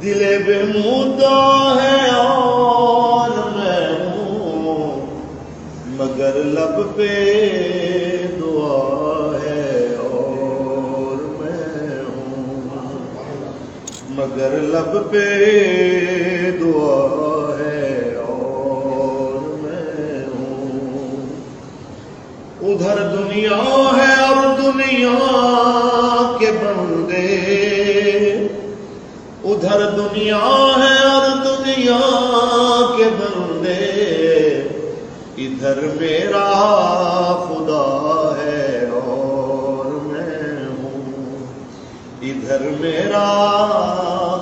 دل بے مدعا ہے اور میں ہوں، مگر لب پہ دعا ہے اور میں ہوں، مگر لب پہ دعا ہے اور میں ہوں۔ ادھر دنیا ہے اور دنیا کے بندے، ادھر دنیا ہے اور دنیا کے بندے، ادھر میرا خدا ہے اور میں ہوں، ادھر میرا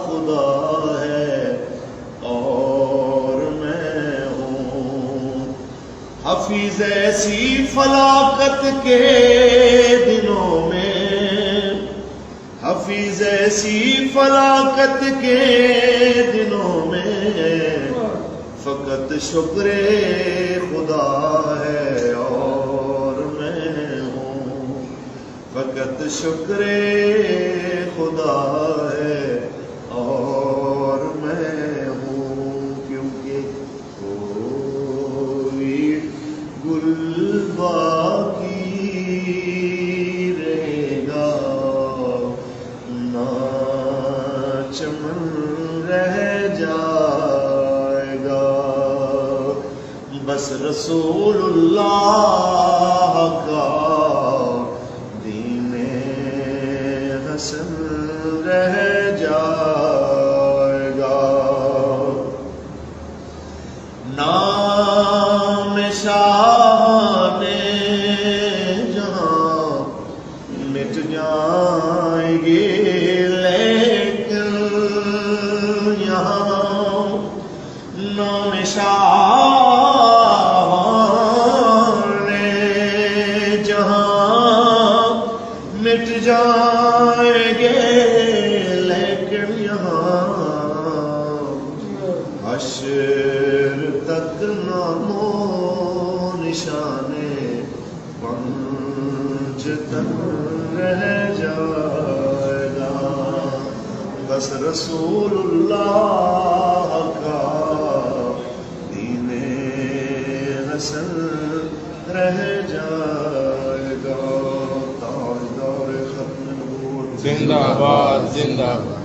خدا ہے اور میں ہوں۔ حفیظ ایسی فلاکت کے دنوں میں، حفیظ ایسی فلاکت کے دنوں میں، فقط شکر خدا ہے اور میں ہوں، فقط شکر خدا ہے اور میں ہوں۔ کیونکہ کوئی گل باقی رہے گا، چمن رہ جائے گا، بس رسول اللہ کا دین حسن رہ جائے گا۔ نام شاہ نے جہاں مٹ جائیں گے، نام شاہ نے جہاں مٹ جائیں گے، لیکن یہاں حشر تک نام و نشان پنجتن رہ جائے گا، بس رسول اللہ کا دین حسن رہ جائے گا۔ تاجدار ختم نبوت زندہ باد، زندہ باد۔